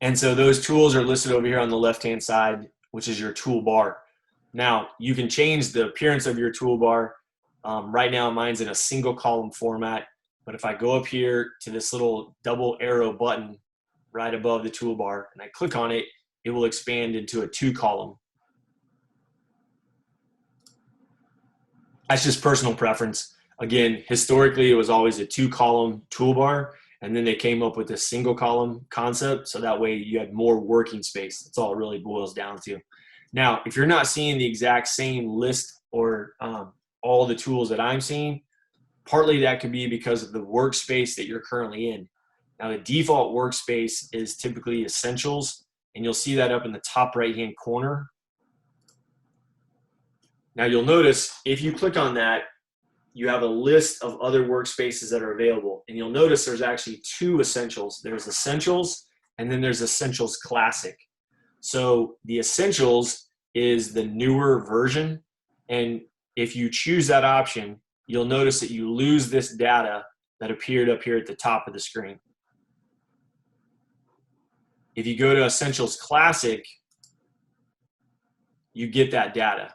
And so those tools are listed over here on the left-hand side, which is your toolbar. Now, you can change the appearance of your toolbar. Right now, mine's in a single column format, but if I go up here to this little double arrow button right above the toolbar and I click on it, it will expand into a 2-column. That's just personal preference. Again, historically, it was always a 2-column toolbar, and then they came up with a single column concept, so that way you had more working space. That's all it really boils down to. Now, if you're not seeing the exact same list or all the tools that I'm seeing, partly that could be because of the workspace that you're currently in. Now, the default workspace is typically Essentials, and you'll see that up in the top right-hand corner. Now, you'll notice if you click on that, you have a list of other workspaces that are available. And you'll notice there's actually 2 Essentials. There's Essentials, and then there's Essentials Classic. So the Essentials is the newer version. And if you choose that option, you'll notice that you lose this data that appeared up here at the top of the screen. If you go to Essentials Classic, you get that data.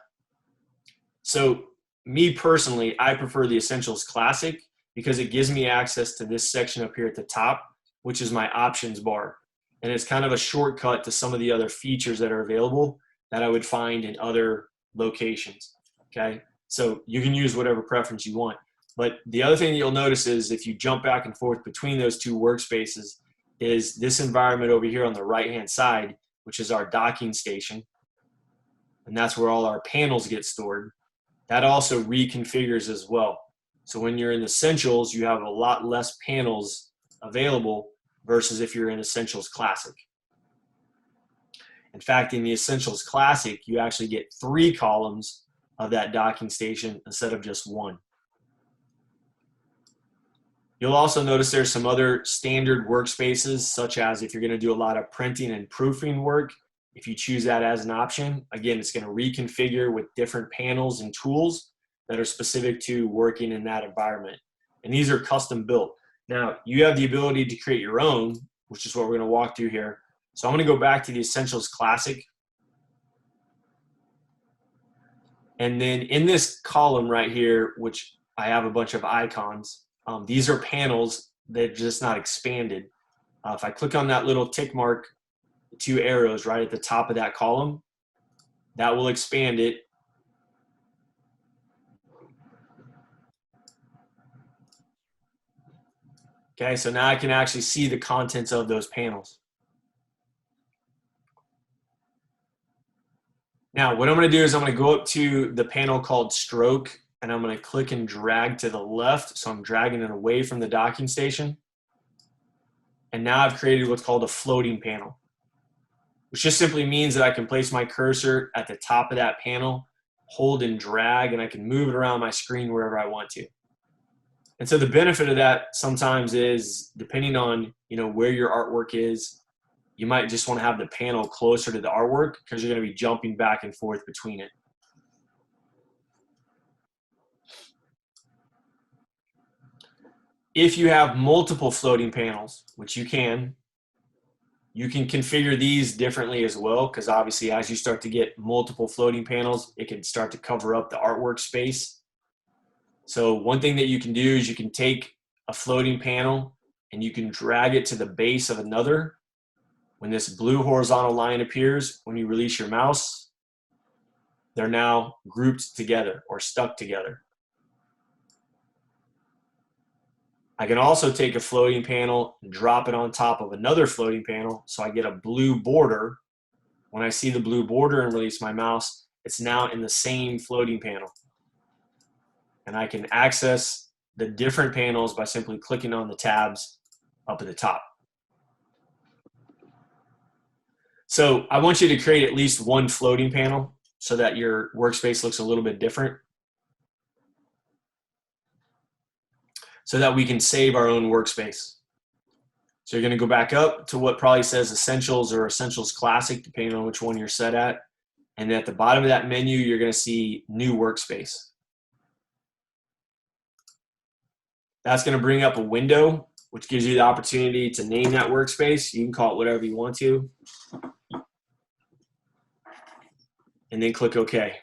So me personally, I prefer the Essentials Classic because it gives me access to this section up here at the top, which is my options bar. And it's kind of a shortcut to some of the other features that are available that I would find in other locations, okay? So you can use whatever preference you want. But the other thing that you'll notice is if you jump back and forth between those 2 workspaces is this environment over here on the right-hand side, which is our docking station. And that's where all our panels get stored. That also reconfigures as well. So when you're in Essentials, you have a lot less panels available versus if you're in Essentials Classic. In fact, in the Essentials Classic, you actually get 3 columns of that docking station instead of just 1. You'll also notice there's some other standard workspaces, such as if you're going to do a lot of printing and proofing work. If you choose that as an option, again, it's going to reconfigure with different panels and tools that are specific to working in that environment. And these are custom built. Now, you have the ability to create your own, which is what we're going to walk through here. So I'm going to go back to the Essentials Classic. And then in this column right here, which I have a bunch of icons, these are panels that are just not expanded. If I click on that little tick mark, the 2 arrows right at the top of that column, that will expand it. Okay, so now I can actually see the contents of those panels. Now, what I'm going to do is I'm going to go up to the panel called Stroke, and I'm going to click and drag to the left. So I'm dragging it away from the docking station. And now I've created what's called a floating panel, which just simply means that I can place my cursor at the top of that panel, hold and drag, and I can move it around my screen wherever I want to. And so the benefit of that sometimes is, depending on where your artwork is, you might just want to have the panel closer to the artwork because you're going to be jumping back and forth between it. If you have multiple floating panels, which you can configure these differently as well, because obviously as you start to get multiple floating panels, it can start to cover up the artwork space. So one thing that you can do is you can take a floating panel and you can drag it to the base of another. When this blue horizontal line appears, when you release your mouse, they're now grouped together or stuck together. I can also take a floating panel and drop it on top of another floating panel so I get a blue border. When I see the blue border and release my mouse, it's now in the same floating panel. And I can access the different panels by simply clicking on the tabs up at the top. So I want you to create at least 1 floating panel so that your workspace looks a little bit different, so that we can save our own workspace. So you're going to go back up to what probably says Essentials or Essentials Classic, depending on which one you're set at. And at the bottom of that menu, you're going to see New Workspace. That's going to bring up a window which gives you the opportunity to name that workspace. You can call it whatever you want to. And then click OK.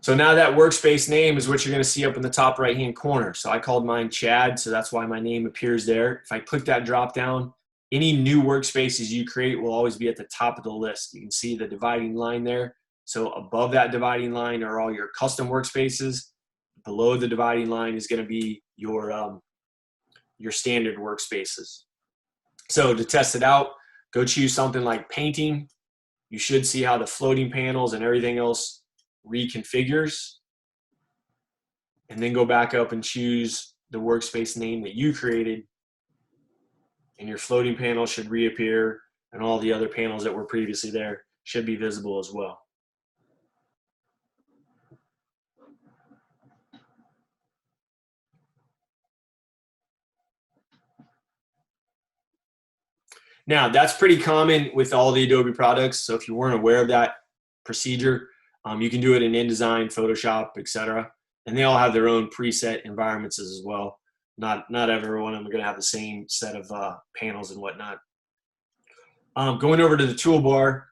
So now that workspace name is what you're going to see up in the top right-hand corner. So I called mine Chad, so that's why my name appears there. If I click that drop down, any new workspaces you create will always be at the top of the list. You can see the dividing line there. So above that dividing line are all your custom workspaces. Below the dividing line is going to be your standard workspaces. So to test it out, go choose something like painting. You should see how the floating panels and everything else reconfigures, and then go back up and choose the workspace name that you created, and your floating panel should reappear, and all the other panels that were previously there should be visible as well. Now, that's pretty common with all the Adobe products, so if you weren't aware of that procedure, you can do it in InDesign, Photoshop, etc. And they all have their own preset environments as well. Not every one of them are going to have the same set of panels and whatnot. Going over to the toolbar,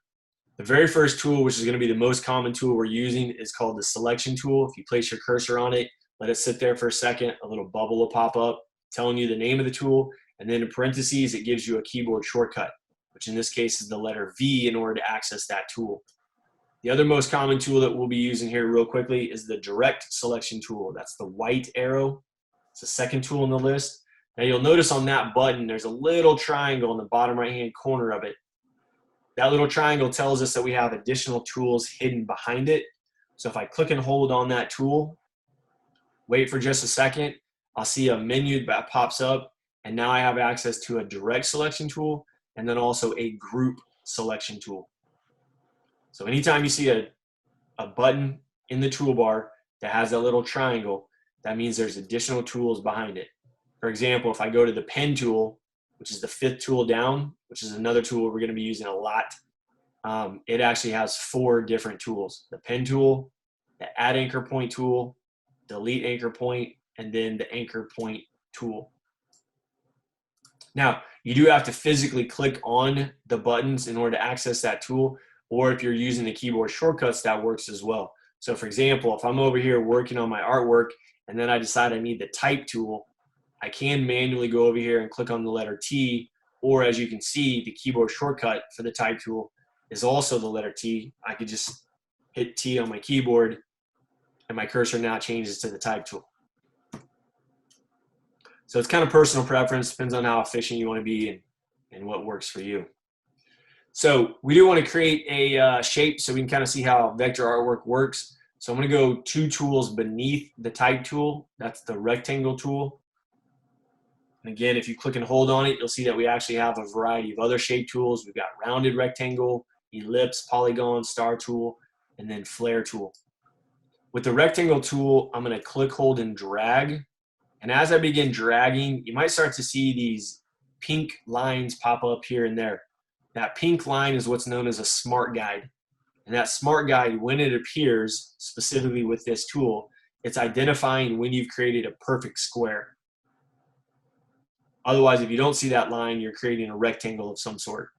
the very first tool, which is going to be the most common tool we're using, is called the selection tool. If you place your cursor on it, let it sit there for a second, a little bubble will pop up telling you the name of the tool, and then in parentheses it gives you a keyboard shortcut, which in this case is the letter V in order to access that tool. The other most common tool that we'll be using here real quickly is the direct selection tool. That's the white arrow. It's the second tool on the list. Now you'll notice on that button there's a little triangle in the bottom right hand corner of it. That little triangle tells us that we have additional tools hidden behind it. So if I click and hold on that tool, wait for just a second, I'll see a menu that pops up, and now I have access to a direct selection tool and then also a group selection tool. So anytime you see a button in the toolbar that has that little triangle, that means there's additional tools behind it. For example, if I go to the pen tool, which is the fifth tool down, which is another tool we're going to be using a lot, it actually has 4 different tools: the pen tool, the add anchor point tool, delete anchor point, and then the anchor point tool. Now, you do have to physically click on the buttons in order to access that tool, or if you're using the keyboard shortcuts, that works as well. So for example, if I'm over here working on my artwork and then I decide I need the type tool, I can manually go over here and click on the letter T, or as you can see, the keyboard shortcut for the type tool is also the letter T. I could just hit T on my keyboard and my cursor now changes to the type tool. So it's kind of personal preference, depends on how efficient you want to be and what works for you. So we do want to create a shape so we can kind of see how vector artwork works. So I'm going to go 2 tools beneath the type tool. That's the rectangle tool. And again, if you click and hold on it, you'll see that we actually have a variety of other shape tools. We've got rounded rectangle, ellipse, polygon, star tool, and then flare tool. With the rectangle tool, I'm going to click, hold, and drag. And as I begin dragging, you might start to see these pink lines pop up here and there. That pink line is what's known as a smart guide. And that smart guide, when it appears, specifically with this tool, it's identifying when you've created a perfect square. Otherwise, if you don't see that line, you're creating a rectangle of some sort.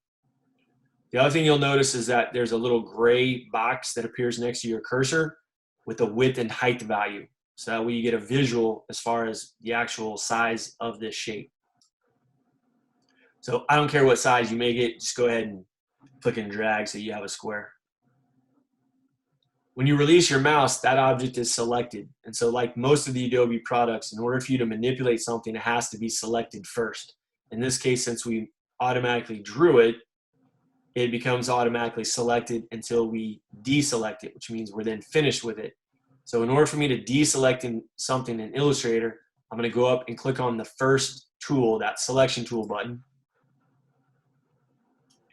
The other thing you'll notice is that there's a little gray box that appears next to your cursor with a width and height value. So that way you get a visual as far as the actual size of this shape. So I don't care what size you make it, just go ahead and click and drag so you have a square. When you release your mouse, that object is selected. And so like most of the Adobe products, in order for you to manipulate something, it has to be selected first. In this case, since we automatically drew it, it becomes automatically selected until we deselect it, which means we're then finished with it. So in order for me to deselect something in Illustrator, I'm going to go up and click on the first tool, that selection tool button.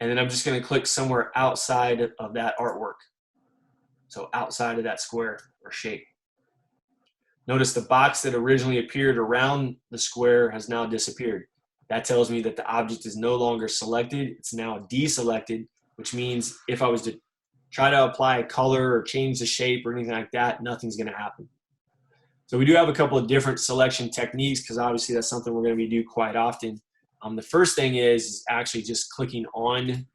And then I'm just going to click somewhere outside of that artwork. So outside of that square or shape. Notice the box that originally appeared around the square has now disappeared. That tells me that the object is no longer selected. It's now deselected, which means if I was to try to apply a color or change the shape or anything like that, nothing's going to happen. So we do have a couple of different selection techniques because obviously that's something we're going to be doing quite often. The first thing is actually just clicking on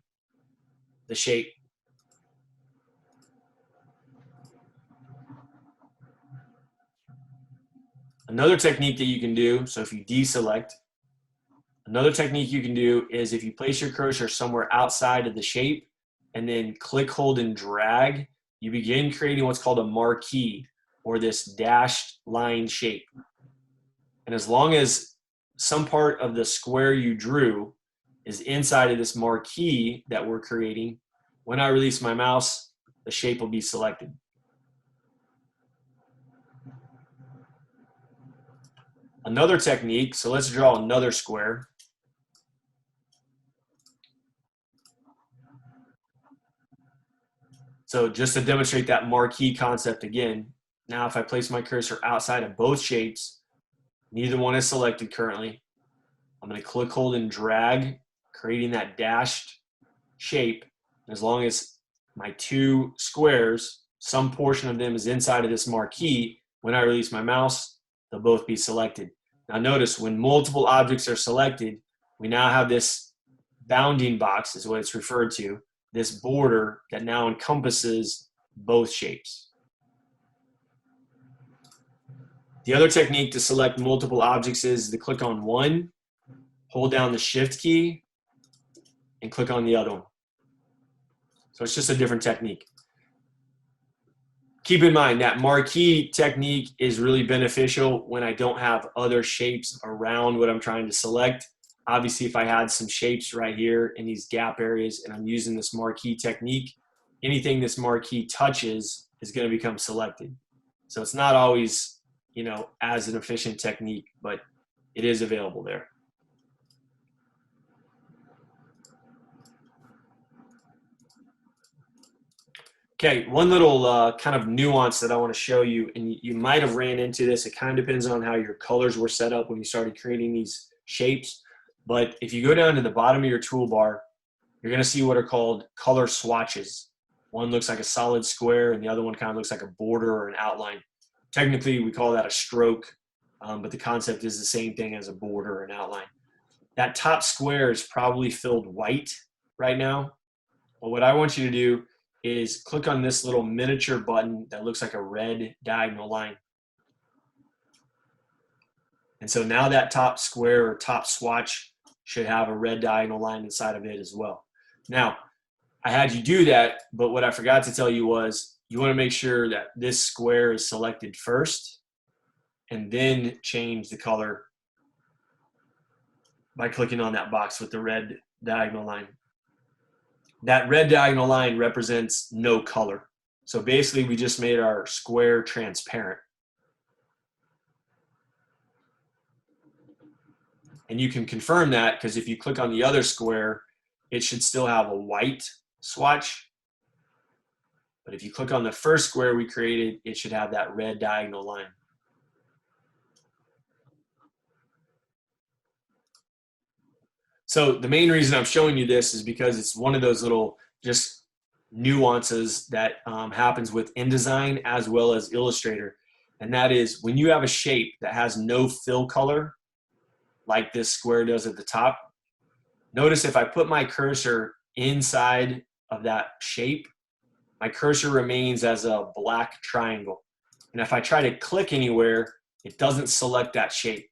the shape. Another technique that you can do, so if you deselect, another technique you can do is if you place your cursor somewhere outside of the shape and then click, hold, and drag, you begin creating what's called a marquee, or this dashed line shape. And as long as some part of the square you drew is inside of this marquee that we're creating, when I release my mouse, the shape will be selected. Another technique, so let's draw another square. So just to demonstrate that marquee concept again, now if I place my cursor outside of both shapes, neither one is selected currently. I'm going to click, hold, and drag, creating that dashed shape. As long as my two squares, some portion of them is inside of this marquee, when I release my mouse, they'll both be selected. Now notice when multiple objects are selected, we now have this bounding box, is what it's referred to, this border that now encompasses both shapes. The other technique to select multiple objects is to click on one, hold down the shift key, and click on the other one. So it's just a different technique. Keep in mind that marquee technique is really beneficial when I don't have other shapes around what I'm trying to select. Obviously, if I had some shapes right here in these gap areas and I'm using this marquee technique, anything this marquee touches is going to become selected. So it's not always, as an efficient technique, but it is available there. Okay, one little kind of nuance that I want to show you, and you might have ran into this. It kind of depends on how your colors were set up when you started creating these shapes. But if you go down to the bottom of your toolbar, you're going to see what are called color swatches. One looks like a solid square, and the other one kind of looks like a border or an outline. Technically, we call that a stroke, but the concept is the same thing as a border or an outline. That top square is probably filled white right now. But what I want you to do is click on this little miniature button that looks like a red diagonal line. And so now that top square or top swatch should have a red diagonal line inside of it as well. Now, I had you do that, but what I forgot to tell you was you want to make sure that this square is selected first and then change the color by clicking on that box with the red diagonal line. That red diagonal line represents no color. So basically we just made our square transparent. And you can confirm that because if you click on the other square, it should still have a white swatch. But if you click on the first square we created, it should have that red diagonal line. So the main reason I'm showing you this is because it's one of those little just nuances that happens with InDesign as well as Illustrator. And that is when you have a shape that has no fill color, like this square does at the top, notice if I put my cursor inside of that shape, my cursor remains as a black triangle. And if I try to click anywhere, it doesn't select that shape.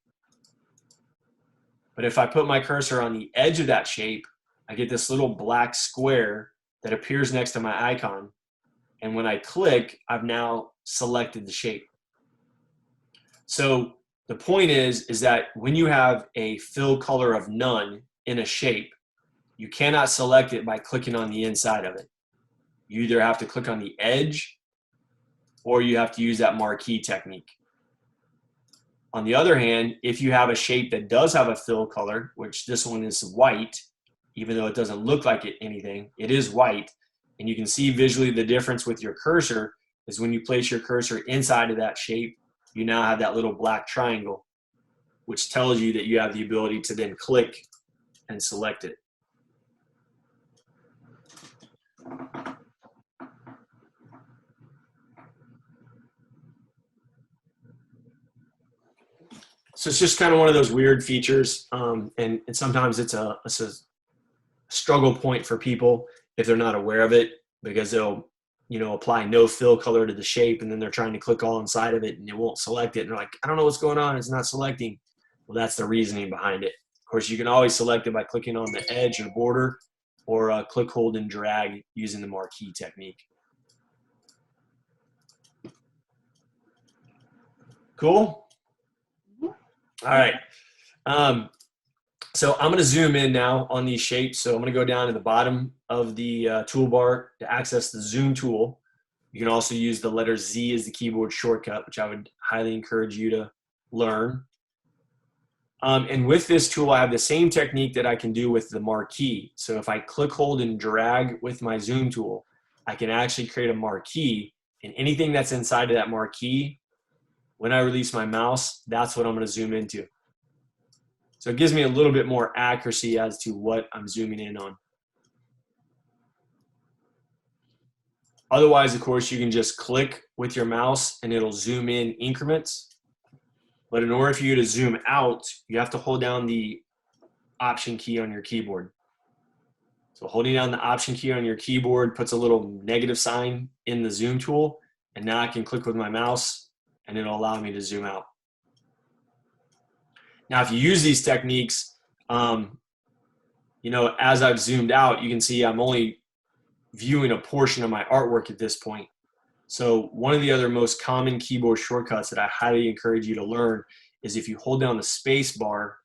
But if I put my cursor on the edge of that shape, I get this little black square that appears next to my icon. And when I click, I've now selected the shape. So the point is that when you have a fill color of none in a shape, you cannot select it by clicking on the inside of it. You either have to click on the edge or you have to use that marquee technique. On the other hand, if you have a shape that does have a fill color, which this one is white, even though it doesn't look like anything, it is white. And you can see visually the difference with your cursor is when you place your cursor inside of that shape, you now have that little black triangle, which tells you that you have the ability to then click and select it. So it's just kind of one of those weird features, and sometimes it's a struggle point for people if they're not aware of it, because they'll, you know, apply no fill color to the shape, and then they're trying to click all inside of it and it won't select it, and they're like, I don't know what's going on, it's not selecting. Well, that's the reasoning behind it. Of course, you can always select it by clicking on the edge or border, or click, hold, and drag using the marquee technique. Cool? All right. So I'm going to zoom in now on these shapes. So I'm going to go down to the bottom of the toolbar to access the zoom tool. You can also use the letter Z as the keyboard shortcut, which I would highly encourage you to learn. And with this tool, I have the same technique that I can do with the marquee. So if I click, hold, and drag with my zoom tool, I can actually create a marquee, and anything that's inside of that marquee, when I release my mouse, that's what I'm going to zoom into. So it gives me a little bit more accuracy as to what I'm zooming in on. Otherwise, of course, you can just click with your mouse and it'll zoom in increments. But in order for you to zoom out, you have to hold down the Option key on your keyboard. So holding down the Option key on your keyboard puts a little negative sign in the zoom tool, and now I can click with my mouse and it'll allow me to zoom out. Now, if you use these techniques, you know, as I've zoomed out, you can see I'm only viewing a portion of my artwork at this point. So one of the other most common keyboard shortcuts that I highly encourage you to learn is if you hold down the space bar,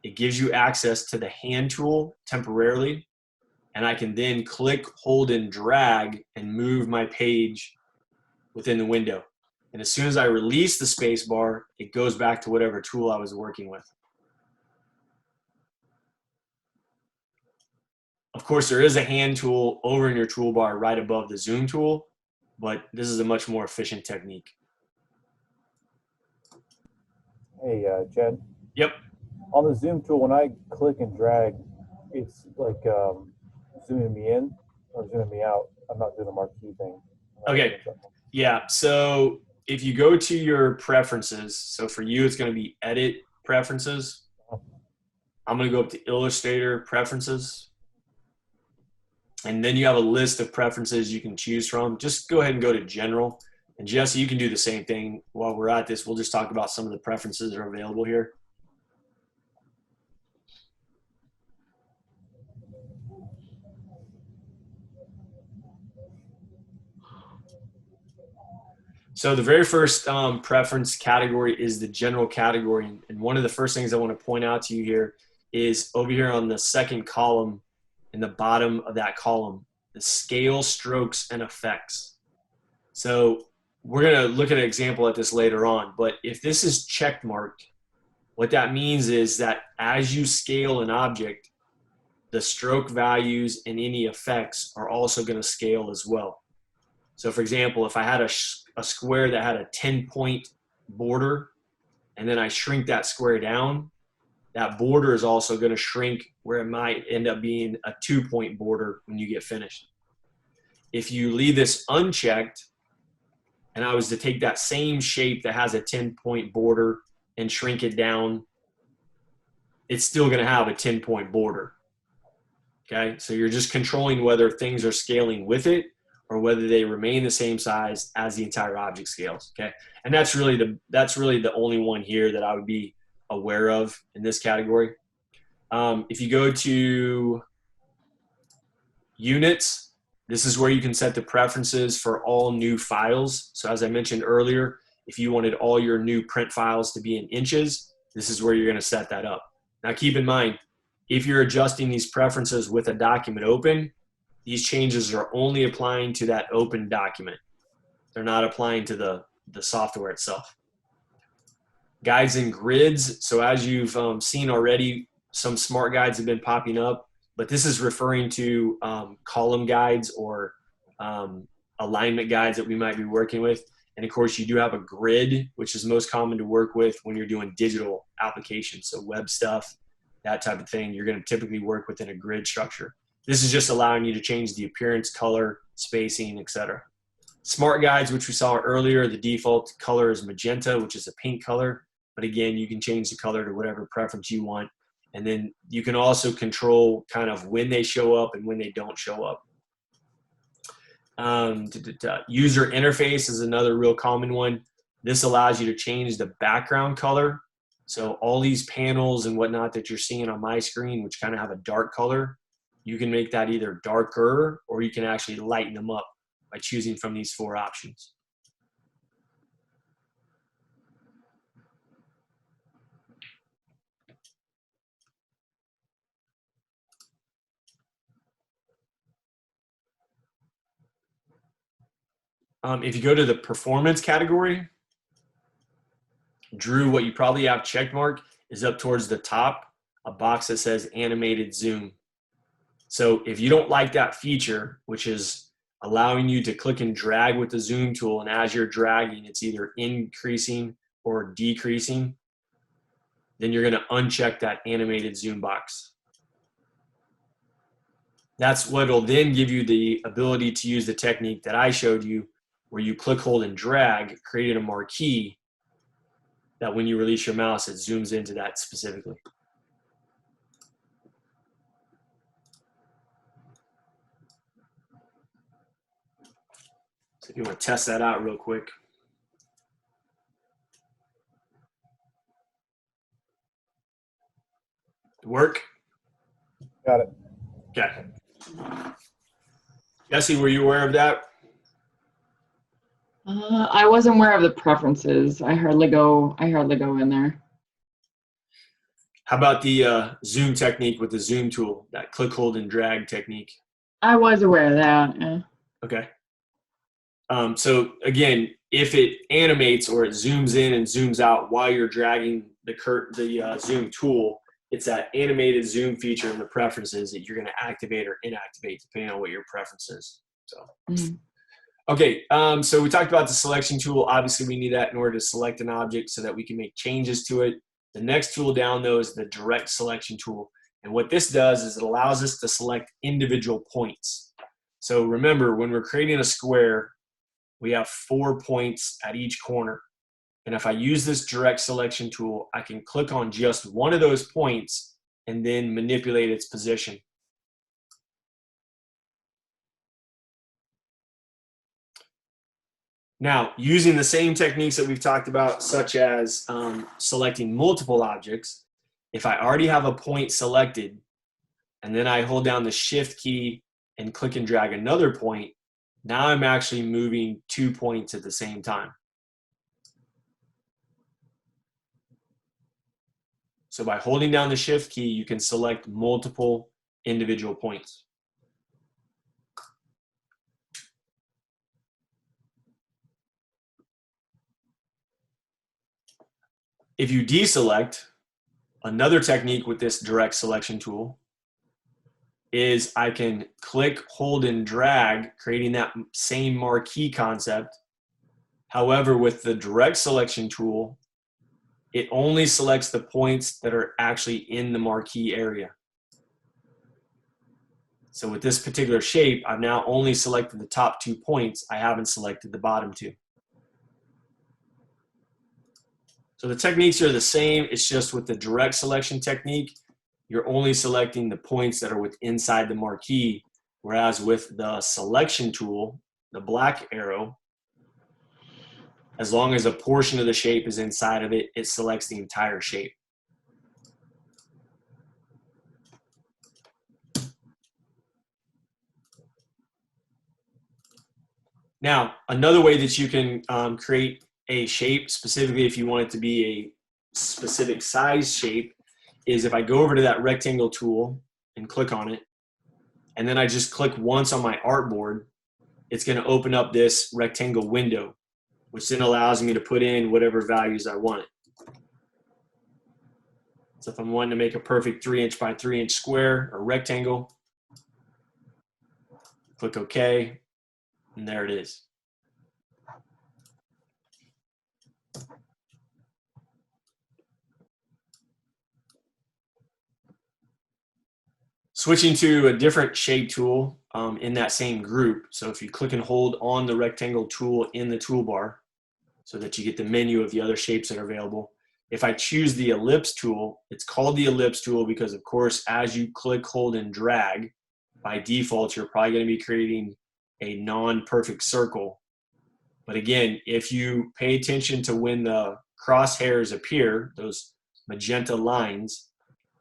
it gives you access to the hand tool temporarily, and I can then click, hold, and drag and move my page within the window. And as soon as I release the space bar, it goes back to whatever tool I was working with. Of course, there is a hand tool over in your toolbar right above the zoom tool, but this is a much more efficient technique. Hey, Jed. Yep. On the zoom tool, when I click and drag, it's like zooming me in or zooming me out. I'm not doing the marquee thing. Okay. Yeah. So if you go to your preferences, so for you, it's going to be edit preferences. I'm going to go up to Illustrator preferences. And then you have a list of preferences you can choose from. Just go ahead and go to general. And Jesse, you can do the same thing. While we're at this, we'll just talk about some of the preferences that are available here. So the very first preference category is the general category. And one of the first things I want to point out to you here is over here on the second column, in the bottom of that column, the scale, strokes, and effects. So we're going to look at an example at this later on, but if this is check marked, what that means is that as you scale an object, the stroke values and any effects are also going to scale as well. So for example, if I had a square that had a 10-point border, and then I shrink that square down, that border is also going to shrink where it might end up being a 2-point border when you get finished. If you leave this unchecked, and I was to take that same shape that has a 10-point border and shrink it down, it's still going to have a 10-point border. Okay, so you're just controlling whether things are scaling with it or whether they remain the same size as the entire object scales. Okay, and that's really the only one here that I would be aware of in this category. If you go to units, this is where you can set the preferences for all new files. So as I mentioned earlier, if you wanted all your new print files to be in inches, this is where you're going to set that up. Now keep in mind, if you're adjusting these preferences with a document open, these changes are only applying to that open document. They're not applying to the software itself. Guides and grids. So as you've seen already, some smart guides have been popping up, but this is referring to column guides or alignment guides that we might be working with. And of course, you do have a grid, which is most common to work with when you're doing digital applications. So web stuff, that type of thing, you're going to typically work within a grid structure. This is just allowing you to change the appearance, color, spacing, etc. Smart guides, which we saw earlier, the default color is magenta, which is a pink color. but again, you can change the color to whatever preference you want. And then you can also control kind of when they show up and when they don't show up. User interface is another real common one. This allows you to change the background color. So all these panels and whatnot that you're seeing on my screen, which kind of have a dark color, you can make that either darker or you can actually lighten them up by choosing from these 4 options. If you go to the performance category, Drew, what you probably have check mark is up towards the top, a box that says animated zoom. So if you don't like that feature, which is allowing you to click and drag with the zoom tool, and as you're dragging, it's either increasing or decreasing, then you're going to uncheck that animated zoom box. That's what will then give you the ability to use the technique that I showed you, where you click, hold, and drag, creating a marquee that when you release your mouse, it zooms into that specifically. So if you want to test that out real quick. Work? Got it. Okay. Jesse, were you aware of that? I wasn't aware of the preferences. I hardly go in there. How about the zoom technique with the zoom tool, that click, hold, and drag technique? I was aware of that. Yeah. Okay. So again, if it animates or it zooms in and zooms out while you're dragging the zoom tool, it's that animated zoom feature in the preferences that you're going to activate or inactivate depending on what your preference is. So. Okay, so we talked about the selection tool. Obviously, we need that in order to select an object so that we can make changes to it. The next tool down, though, is the direct selection tool. And what this does is it allows us to select individual points. So remember, when we're creating a square, we have 4 points at each corner. And if I use this direct selection tool, I can click on just one of those points and then manipulate its position. Now, using the same techniques that we've talked about, such as selecting multiple objects, if I already have a point selected, and then I hold down the Shift key and click and drag another point, now I'm actually moving 2 points at the same time. So by holding down the Shift key, you can select multiple individual points. If you deselect, another technique with this direct selection tool is I can click, hold, and drag, creating that same marquee concept. However, with the direct selection tool, it only selects the points that are actually in the marquee area. So with this particular shape, I've now only selected the top 2 points. I haven't selected the bottom 2. So the techniques are the same. It's just with the direct selection technique, you're only selecting the points that are inside the marquee, whereas with the selection tool, the black arrow, as long as a portion of the shape is inside of it, it selects the entire shape. Now, another way that you can create a shape, specifically if you want it to be a specific size shape, is if I go over to that rectangle tool and click on it, and then I just click once on my artboard, it's going to open up this rectangle window, which then allows me to put in whatever values I want. So if I'm wanting to make a perfect 3" by 3" square or rectangle, click OK, and there it is. Switching to a different shape tool in that same group. So if you click and hold on the rectangle tool in the toolbar so that you get the menu of the other shapes that are available, If I choose the ellipse tool, it's called the ellipse tool because, of course, as you click, hold, and drag, by default, you're probably going to be creating a non-perfect circle. But again, if you pay attention to when the crosshairs appear, those magenta lines,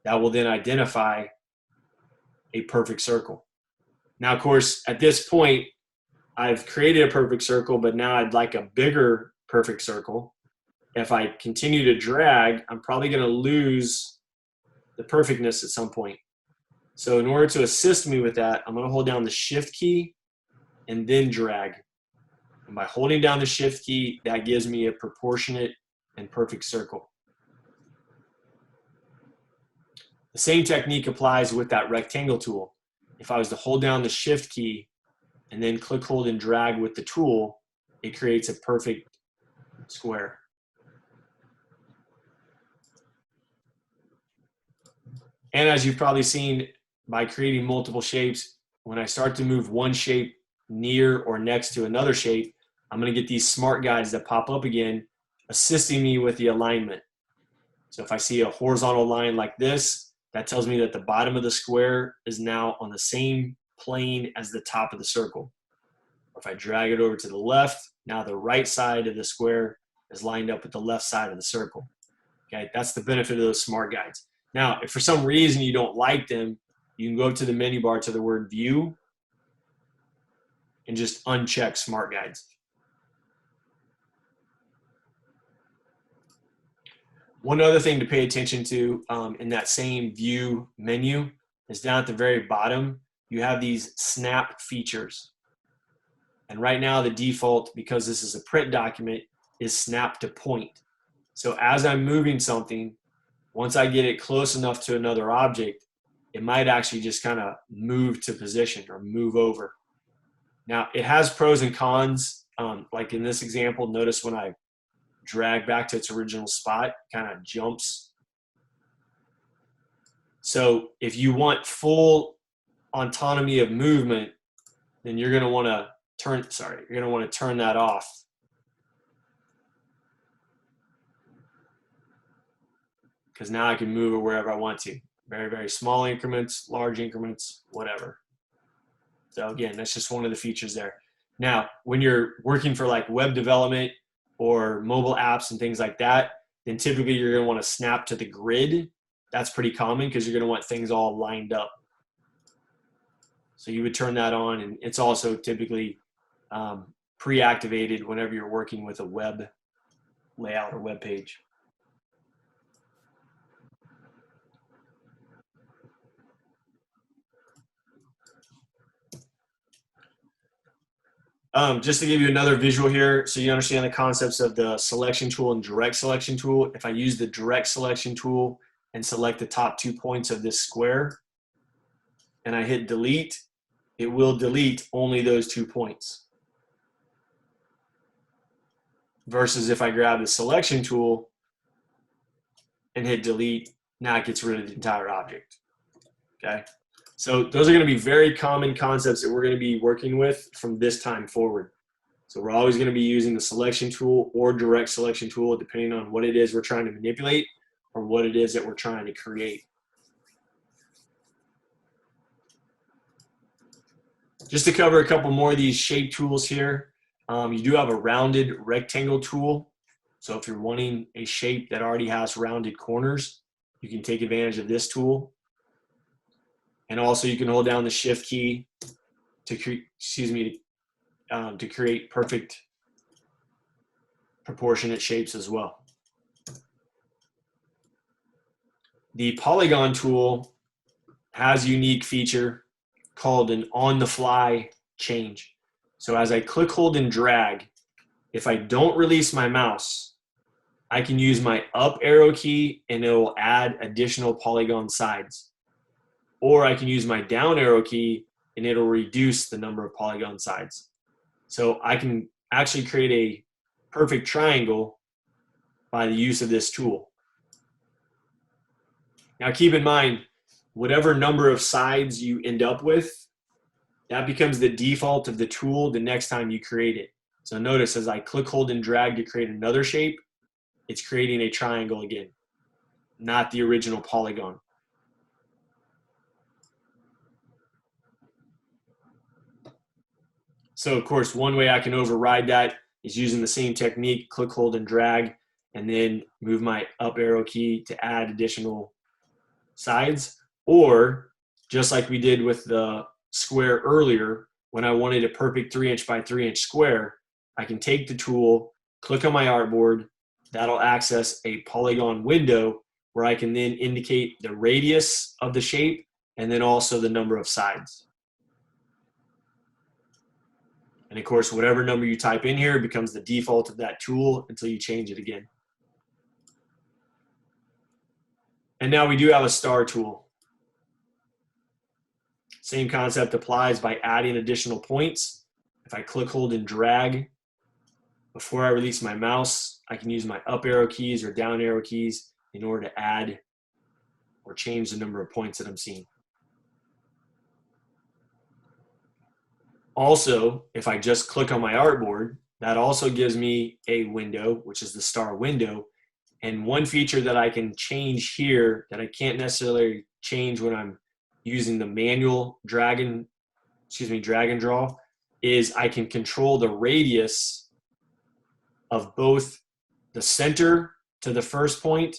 that will then identify a perfect circle. Now, of course, at this point, I've created a perfect circle, but now I'd like a bigger perfect circle. If I continue to drag, I'm probably going to lose the perfectness at some point. So in order to assist me with that, I'm going to hold down the Shift key and then drag. And by holding down the Shift key, that gives me a proportionate and perfect circle. The same technique applies with that rectangle tool. If I was to hold down the Shift key and then click, hold, and drag with the tool, it creates a perfect square. And as you've probably seen, by creating multiple shapes, when I start to move one shape near or next to another shape, I'm going to get these smart guides that pop up again, assisting me with the alignment. So if I see a horizontal line like this, that tells me that the bottom of the square is now on the same plane as the top of the circle. Or if I drag it over to the left, now the right side of the square is lined up with the left side of the circle. Okay, that's the benefit of those smart guides. Now, if for some reason you don't like them, you can go up to the menu bar to the word View and just uncheck Smart Guides. One other thing to pay attention to in that same View menu is down at the very bottom, you have these snap features. And right now the default, because this is a print document, is snap to point. So as I'm moving something, once I get it close enough to another object, it might actually just kind of move to position or move over. Now, it has pros and cons. Like in this example, notice when I drag back to its original spot, it kind of jumps. So if you want full autonomy of movement, then you're going to want to turn that off. Because now I can move it wherever I want to. Very, very small increments, large increments, whatever. So again, that's just one of the features there. Now, when you're working for like web development or mobile apps and things like that, then typically you're going to want to snap to the grid. That's pretty common because you're going to want things all lined up. So you would turn that on, and it's also typically pre-activated whenever you're working with a web layout or web page. Just to give you another visual here, so you understand the concepts of the selection tool and direct selection tool. If I use the direct selection tool and select the top 2 points of this square, and I hit delete, it will delete only those 2 points. Versus if I grab the selection tool and hit delete, now it gets rid of the entire object. Okay? So those are going to be very common concepts that we're going to be working with from this time forward. So we're always going to be using the selection tool or direct selection tool depending on what it is we're trying to manipulate or what it is that we're trying to create. Just to cover a couple more of these shape tools here, you do have a rounded rectangle tool. So if you're wanting a shape that already has rounded corners, you can take advantage of this tool. And also you can hold down the Shift key to create perfect proportionate shapes as well. The polygon tool has a unique feature called an on-the-fly change. So as I click, hold, and drag, if I don't release my mouse, I can use my up arrow key and it will add additional polygon sides. Or I can use my down arrow key and it'll reduce the number of polygon sides. So I can actually create a perfect triangle by the use of this tool. Now keep in mind, whatever number of sides you end up with, that becomes the default of the tool the next time you create it. So notice as I click, hold, and drag to create another shape, it's creating a triangle again, not the original polygon. So of course, one way I can override that is using the same technique, click, hold, and drag, and then move my up arrow key to add additional sides. Or just like we did with the square earlier, when I wanted a perfect 3" by 3" square, I can take the tool, click on my artboard, that'll access a polygon window where I can then indicate the radius of the shape and then also the number of sides. And of course, whatever number you type in here becomes the default of that tool until you change it again. And now we do have a star tool. Same concept applies by adding additional points. If I click, hold, and drag, before I release my mouse, I can use my up arrow keys or down arrow keys in order to add or change the number of points that I'm seeing. Also, if I just click on my artboard, that also gives me a window, which is the star window. And one feature that I can change here that I can't necessarily change when I'm using the manual drag and draw is I can control the radius of both the center to the first point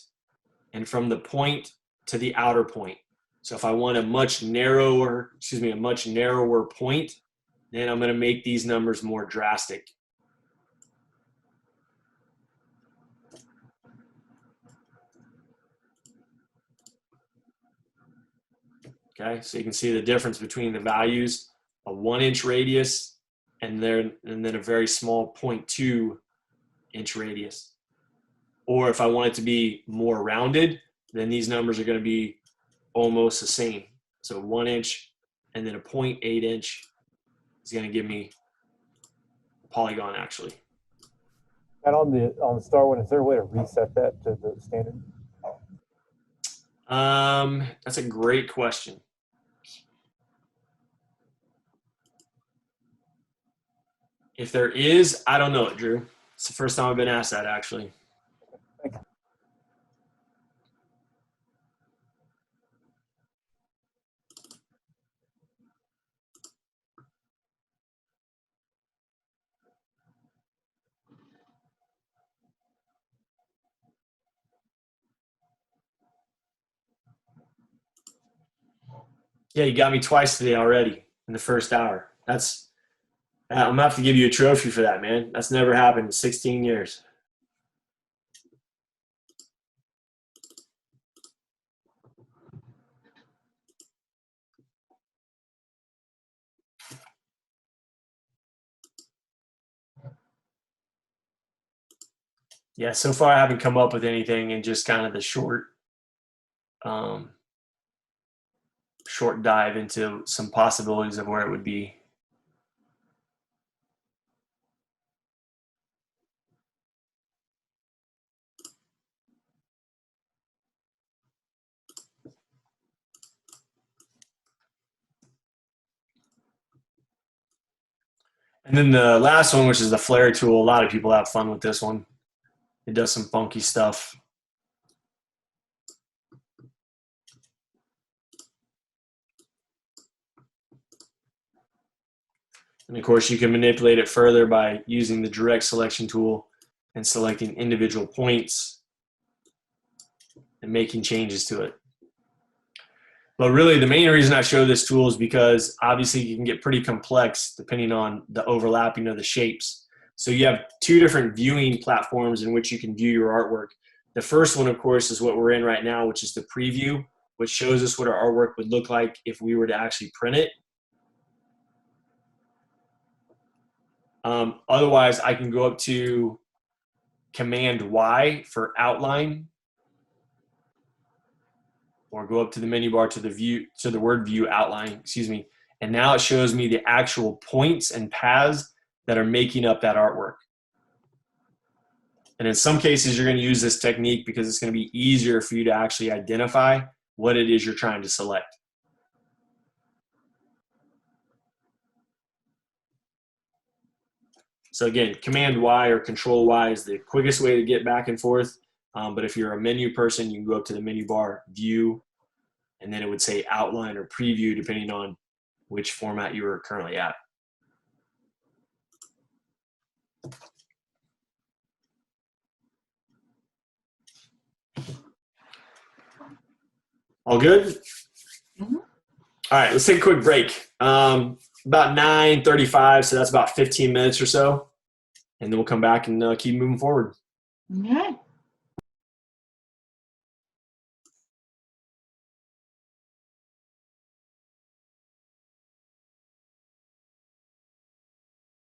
and from the point to the outer point. So if I want a much narrower point, then I'm going to make these numbers more drastic. Okay, so you can see the difference between the values, a 1" radius and then a very small 0.2" radius. Or if I want it to be more rounded, then these numbers are going to be almost the same. So 1" and then a 0.8" is going to give me a polygon actually. And on the star one, is there a way to reset that to the standard? That's a great question. If there is, I don't know it, Drew. It's the first time I've been asked that actually. Thank you. Yeah, you got me twice today already in the first hour. I'm gonna have to give you a trophy for that, man. That's never happened in 16 years. Yeah, so far I haven't come up with anything in just kind of the short dive into some possibilities of where it would be. And then the last one, which is the flare tool, a lot of people have fun with this one. It does some funky stuff. And of course, you can manipulate it further by using the direct selection tool and selecting individual points and making changes to it. But really, the main reason I show this tool is because obviously you can get pretty complex depending on the overlapping of the shapes. So you have two different viewing platforms in which you can view your artwork. The first one, of course, is what we're in right now, which is the preview, which shows us what our artwork would look like if we were to actually print it. Otherwise, I can go up to Command Y for outline, or go up to the menu bar to the word view outline, excuse me. And now it shows me the actual points and paths that are making up that artwork. And in some cases, you're going to use this technique because it's going to be easier for you to actually identify what it is you're trying to select. So again, Command Y or Control Y is the quickest way to get back and forth. But if you're a menu person, you can go up to the menu bar, view, and then it would say outline or preview depending on which format you are currently at. All good? Mhm. All right, let's take a quick break. About 9:35, so that's about 15 minutes or so. And then we'll come back and keep moving forward. Okay.